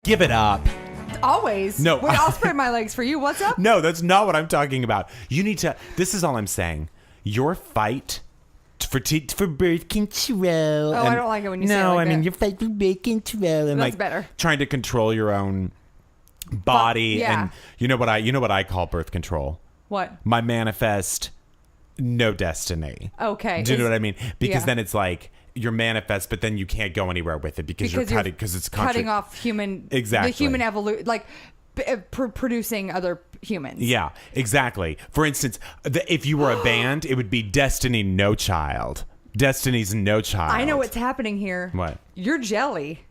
Give it up. Always. No. Wait, I'll spread my legs for you. What's up? No, that's not what I'm talking about. You need to. This is all I'm saying. Your fight for birth control. Oh, I don't like it when you say it like No, I mean that. your fight for birth control and That's like better. trying to control your own body. Yeah. And you know what I call birth control? What? My manifest no destiny. Okay. Do you know what I mean? Because yeah. then it's like you're manifest, but then you can't go anywhere with it because you're cutting because it's cutting off human exactly the human evolution, like producing other humans. Yeah, exactly. For instance, if you were a band, it would be Destiny No Child. Destiny's No Child. I know what's happening here. What? You're jelly.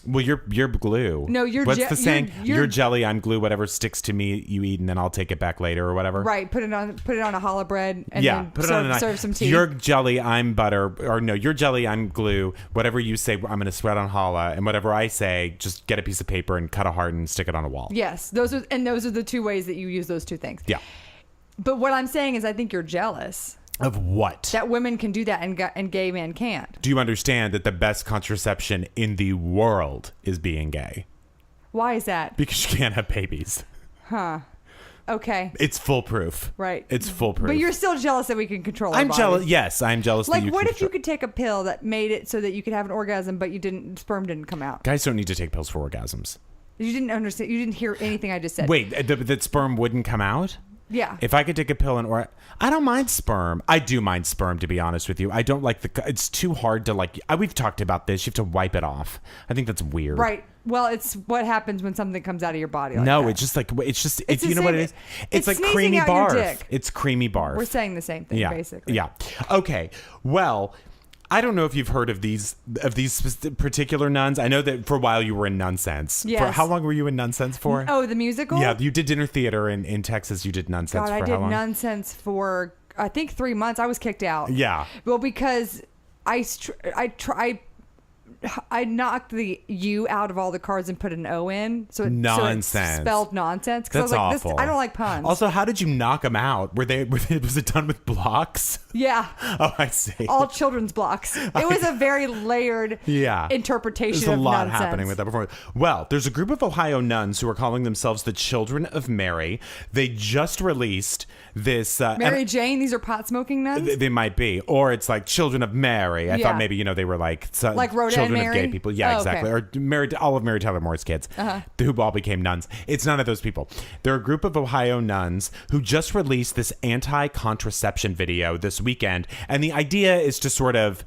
Well, you're glue. No, you're what's the saying? you're jelly, I'm glue. Whatever sticks to me, you eat, and then I'll take it back later or whatever. Right. Put it on a challah bread and Yeah, then put it serve, on a serve some tea. You're jelly, I'm butter, or no, you're jelly, I'm glue. Whatever you say, I'm going to spread on challah, and whatever I say, just get a piece of paper and cut a heart and stick it on a wall. Yes, those are the two ways that you use those two things. Yeah. But what I'm saying is, I think you're jealous Of what? that women can do that and gay men can't. Do you understand that the best contraception in the world is being gay? Why is that? Because you can't have babies. Huh. Okay. It's foolproof. Right. It's foolproof. But you're still jealous that we can control our I'm bodies. jealous. Yes, I'm jealous that Like, you what can if you control- could take a pill that made it so that you could have an orgasm, but sperm didn't come out? Guys don't need to take pills for orgasms. You didn't understand. You didn't hear anything I just said. Wait, that sperm wouldn't come out? Yeah. If I could take a pill I don't mind sperm. I do mind sperm, to be honest with you. I don't like it's too hard to like, we've talked about this. You have to wipe it off. I think that's weird. Right. Well, it's what happens when something comes out of your body. Like No, that. it's just like, it's the you know what it same- is? it's like sneezing creamy out your barf. dick. It's creamy barf. We're saying the same thing, yeah. basically. Yeah. Okay. Well, I don't know if you've heard of these particular nuns. I know that for a while you were in Nunsense. Yes. For how long were you in Nunsense for? Oh, the musical? Yeah, you did dinner theater in Texas. You did Nunsense God, for I how did long? Nunsense for, I think, 3 months. I was kicked out. Yeah. Well, because I knocked the U out of all the cards and put an O in. So it Nonsense. spelled nonsense. 'Cause That's I was like, awful. I don't like puns. Also, how did you knock them out? Was it done with blocks? Yeah. Oh, I see. All children's blocks. It was a very layered interpretation There's a of lot nonsense. happening with that performance. Well, there's a group of Ohio nuns who are calling themselves the Children of Mary. They just released this... Mary Jane, these are pot-smoking nuns? They might be. Or it's like Children of Mary. I thought maybe, they were like Rhoda children and of gay Mary? people. Yeah, Oh, exactly. okay. Or all of Mary Tyler Moore's kids who all became nuns. It's none of those people. They're a group of Ohio nuns who just released this anti-contraception video this weekend. And the idea is to sort of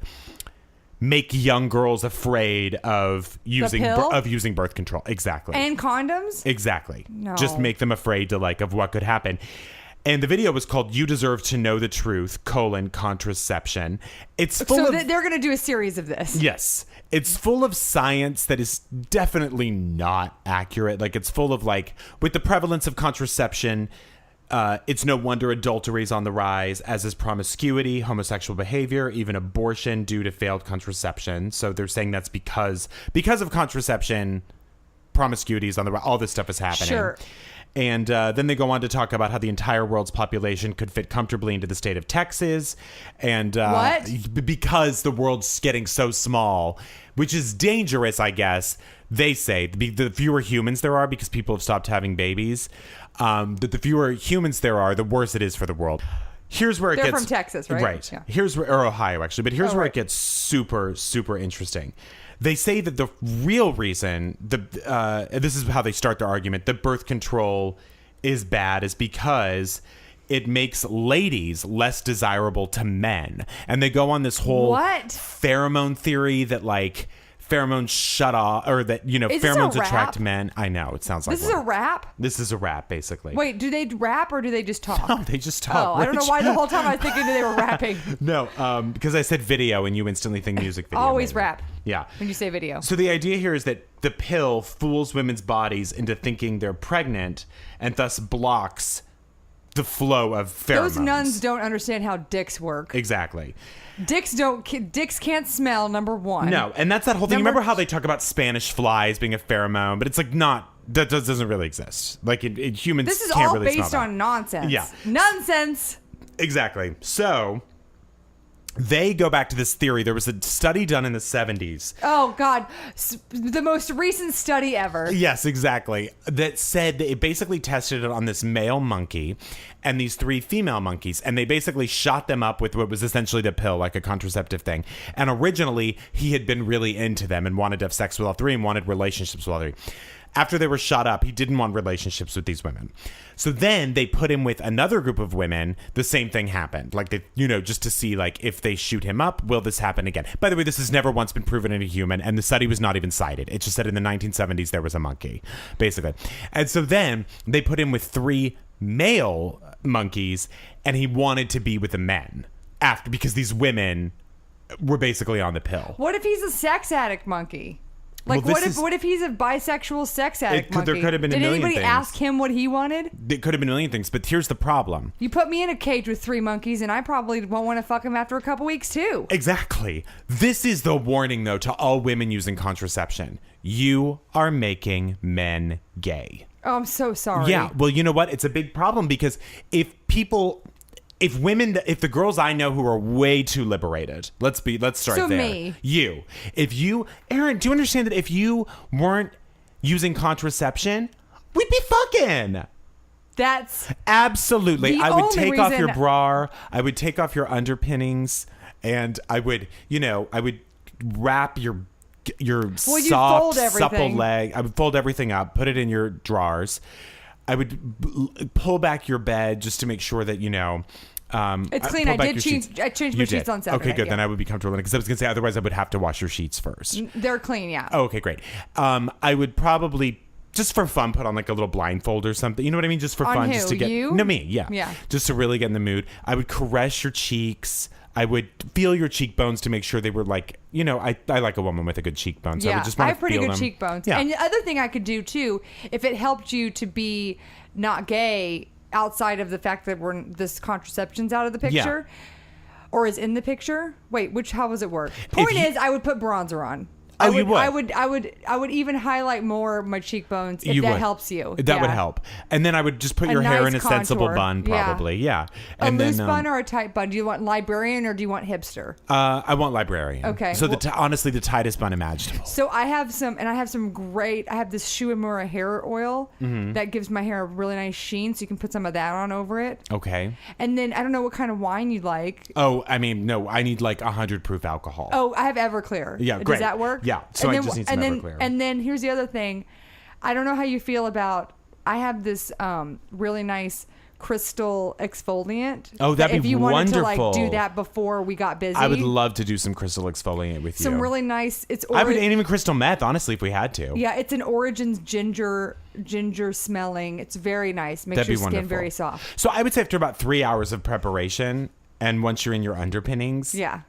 make young girls afraid of using birth control. Exactly. And condoms? Exactly. No. Just make them afraid of what could happen. And the video was called "You Deserve to Know the Truth: Contraception." It's full of... they're going to do a series of this. Yes. It's full of science that is definitely not accurate. Like, it's full of, with the prevalence of contraception, it's no wonder adultery is on the rise, as is promiscuity, homosexual behavior, even abortion due to failed contraception. So they're saying that's because of contraception, promiscuity is on the rise. All this stuff is happening. Sure. And then they go on to talk about how the entire world's population could fit comfortably into the state of Texas. And What? Because the world's getting so small, which is dangerous, I guess. They say the fewer humans there are, because people have stopped having babies, that the fewer humans there are, the worse it is for the world. Here's where They're from Texas, right? Right. Yeah. Or Ohio, actually. But here's where right. it gets super, super interesting. They say that the real reason, this is how they start their argument, that birth control is bad is because it makes ladies less desirable to men. And they go on this whole pheromone theory that, pheromones shut off, or that, pheromones attract men. I know, it sounds like This is a rap? This is a rap, basically. Wait, do they rap or do they just talk? No, they just talk. Oh, I don't know why the whole time I was thinking they were rapping. No, because I said video and you instantly think music video. Always maybe. rap. Yeah. When you say video. So the idea here is that the pill fools women's bodies into thinking they're pregnant and thus blocks the flow of pheromones. Those nuns don't understand how dicks work. Exactly. Dicks can't smell, number one. No, and that's that whole thing. Remember how they talk about Spanish flies being a pheromone, but it's that doesn't really exist. Humans This is can't all really smell based that. on nonsense. Yeah. Nonsense. Exactly. So they go back to this theory. There was a study done in the 70s. Oh, God. The most recent study ever. Yes, exactly. That said that it basically tested it on this male monkey and these 3 female monkeys. And they basically shot them up with what was essentially the pill, like a contraceptive thing. And originally, he had been really into them and wanted to have sex with all 3 and wanted relationships with all 3. After they were shot up, he didn't want relationships with these women. So then they put him with another group of women. The same thing happened. Like, they, just to see, like, if they shoot him up, will this happen again? By the way, this has never once been proven in a human, and the study was not even cited. It just said in the 1970s there was a monkey, basically. And so then they put him with 3 male monkeys, and he wanted to be with the men because these women were basically on the pill. What if he's a sex addict monkey? Like, Well, what if he's a bisexual sex addict monkey? There could have been a million Did anybody things. ask him what he wanted? It could have been a million things, but here's the problem. You put me in a cage with 3 monkeys, and I probably won't want to fuck him after a couple weeks, too. Exactly. This is the warning, though, to all women using contraception. You are making men gay. Oh, I'm so sorry. Yeah. Well, you know what? It's a big problem because if the girls I know who are way too liberated, let's start So there. me. Erin, do you understand that if you weren't using contraception, we'd be fucking? That's Absolutely. The I would only take off reason- your bra. I would take off your underpinnings, and I would wrap your Well, you soft, fold everything. supple leg. I would fold everything up, put it in your drawers. I would pull back your bed just to make sure that It's clean. pull I back did your change. sheets. I changed You my did. sheets on Saturday. Okay, good. Yeah. Then I would be comfortable because I was going to say otherwise I would have to wash your sheets first. They're clean. Yeah. Oh, okay, great. I would probably just for fun put on like a little blindfold or something. You know what I mean? Just for On fun, who? just to get You? no me. Yeah, Yeah. Just to really get in the mood. I would caress your cheeks. I would feel your cheekbones to make sure they were like, I like a woman with a good cheekbone. So I Yeah, would just I want have to pretty feel good them. cheekbones. Yeah. And the other thing I could do too, if it helped you to be not gay outside of the fact that this contraception's out of the picture or is in the picture. Wait, how does it work? Point is, I would put bronzer on. Oh, you would? I would even highlight more my cheekbones if that helps you. That would help. And then I would just put your hair in a nice sensible contour. bun, probably. Yeah. A And loose then, bun or a tight bun? Do you want librarian or do you want hipster? I want librarian. Okay, So well- honestly, the tightest bun imaginable. So I have some great. I have this Shu Uemura hair oil Mm-hmm. that gives my hair a really nice sheen. So you can put some of that on over it. Okay. And then I don't know what kind of wine you like. Oh, I mean, no, I need like 100 proof alcohol. Oh, I have Everclear. Yeah, Does great. that work? Yeah, so and I then, just need some and then, Everclear. And then here's the other thing. I don't know how you feel about. I have this really nice crystal exfoliant. Oh, that'd if be you wanted to wonderful. like do that before we got busy. I would love to do some crystal exfoliant with you. some really nice. It's I would, and even crystal meth, honestly, if we had to. Yeah, it's an Origins ginger smelling. It's very nice. Makes That'd your be skin wonderful. very soft. So I would say after about 3 hours of preparation, and once you're in your underpinnings, Yeah.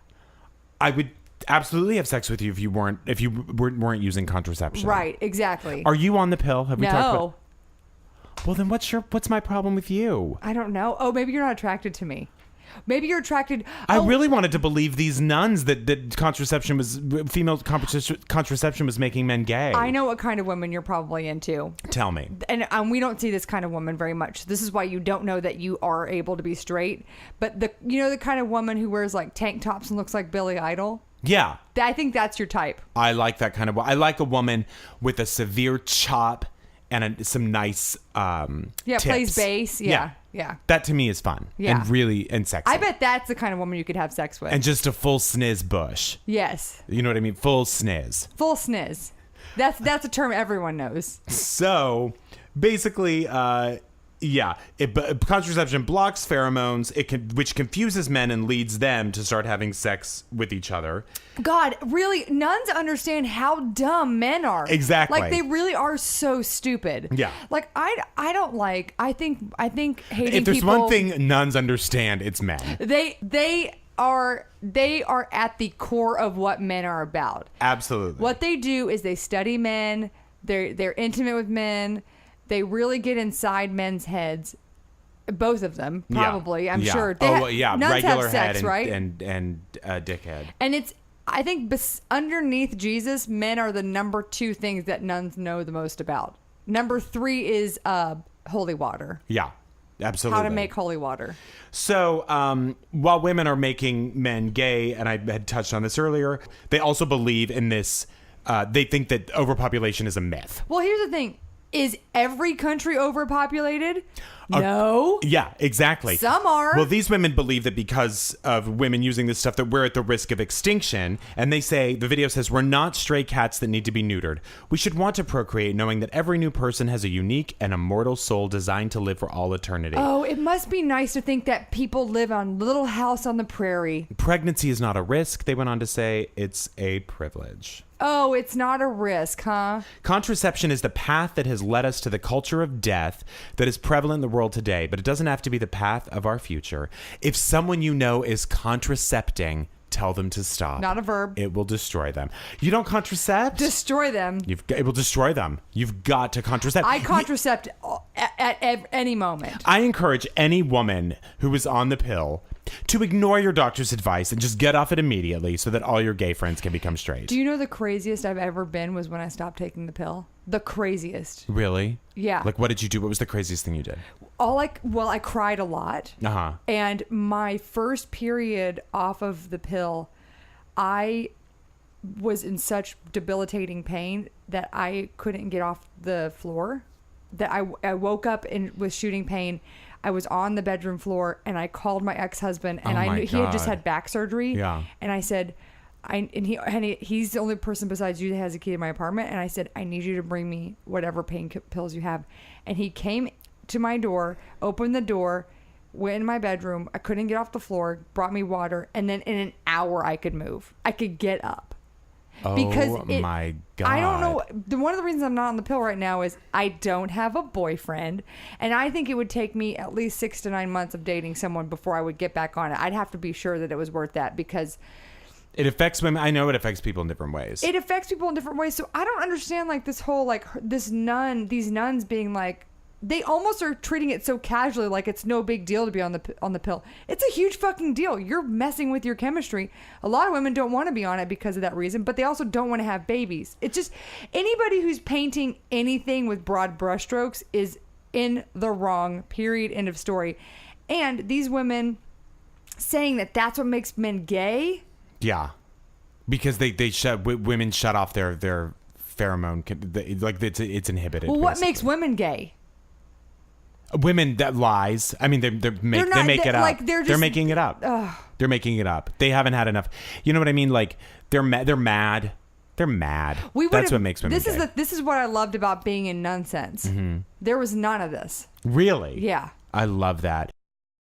I would absolutely have sex with you if you weren't using contraception. Right. Exactly. Are you on the pill? Have we talked No. about? Well, then what's my problem with you? I don't know. Oh, maybe you're not attracted to me. Maybe you're attracted. I oh, really wanted to believe these nuns that female contraception was making men gay. I know what kind of women you're probably into. Tell me. And we don't see this kind of woman very much. This is why you don't know that you are able to be straight. But the kind of woman who wears like tank tops and looks like Billy Idol. Yeah. I think that's your type. I like that kind of. I like a woman with a severe chop and some nice. Plays tips. bass. Yeah. That to me is fun. Yeah. And really and sexy. I bet that's the kind of woman you could have sex with. And just a full sniz bush. Yes. You know what I mean? Full sniz. Full sniz. That's a term everyone knows. So basically, contraception blocks pheromones, which confuses men and leads them to start having sex with each other. God, really, nuns understand how dumb men are. Exactly. Like they really are so stupid. Yeah. Like I don't like. I think hating If there's people. one thing nuns understand, it's men. They are at the core of what men are about. Absolutely. What they do is they study men. They're intimate with men. They really get inside men's heads. Both of them, probably. I'm sure. Nuns regular have head sex, right? and dickhead. And I think underneath Jesus, men are the number 2 things that nuns know the most about. Number 3 is holy water. Yeah. Absolutely. How to make holy water. So while women are making men gay, and I had touched on this earlier, they also believe in this. They think that overpopulation is a myth. Well, here's the thing. Is every country overpopulated? No. Yeah, exactly. Some are. Well, these women believe that because of women using this stuff that we're at the risk of extinction. And they say, the video says, we're not stray cats that need to be neutered. We should want to procreate knowing that every new person has a unique and immortal soul designed to live for all eternity. Oh, it must be nice to think that people live on Little House on the Prairie. Pregnancy is not a risk, they went on to say. It's a privilege. Oh, it's not a risk, huh? Contraception is the path that has led us to the culture of death that is prevalent in the world today, but it doesn't have to be the path of our future. If someone you know is contracepting, tell them to stop. Not a verb. It will destroy them. You don't contracept? Destroy them. It will destroy them. You've got to contracept. I contracept at any moment. I encourage any woman who is on the pill to ignore your doctor's advice and just get off it immediately so that all your gay friends can become straight. Do you know the craziest I've ever been was when I stopped taking the pill? The craziest. Really? Yeah. Like, what did you do? What was the craziest thing you did? I cried a lot. Uh-huh. And my first period off of the pill, I was in such debilitating pain that I couldn't get off the floor. That I woke up and was shooting pain. I was on the bedroom floor and I called my ex-husband and I knew he had just had back surgery. Yeah. And I said, he's the only person besides you that has a key to my apartment. And I said, I need you to bring me whatever pain pills you have. And he came to my door, opened the door, went in my bedroom. I couldn't get off the floor, brought me water. And then in an hour I could move. I could get up. Because my God. I don't know. One of the reasons I'm not on the pill right now is I don't have a boyfriend. And I think it would take me at least 6 to 9 months of dating someone before I would get back on it. I'd have to be sure that it was worth that because it affects women. I know it affects people in different ways. It affects people in different ways. So I don't understand like this whole like these nuns being like, they almost are treating it so casually, like it's no big deal to be on the pill. It's a huge fucking deal. You're messing with your chemistry. A lot of women don't want to be on it because of that reason, but they also don't want to have babies. It's just anybody who's painting anything with broad brushstrokes is in the wrong. Period. End of story. And these women saying that that's what makes men gay. Yeah, because women shut off their pheromone, like it's inhibited. Well, what makes women gay? Women that lies. I mean, they make it up. Like they're making it up. They're making it up. They haven't had enough. You know what I mean? Like they're mad. They're mad. That's what makes women gay. This is what I loved about being in Nunsense. Mm-hmm. There was none of this. Really? Yeah. I love that.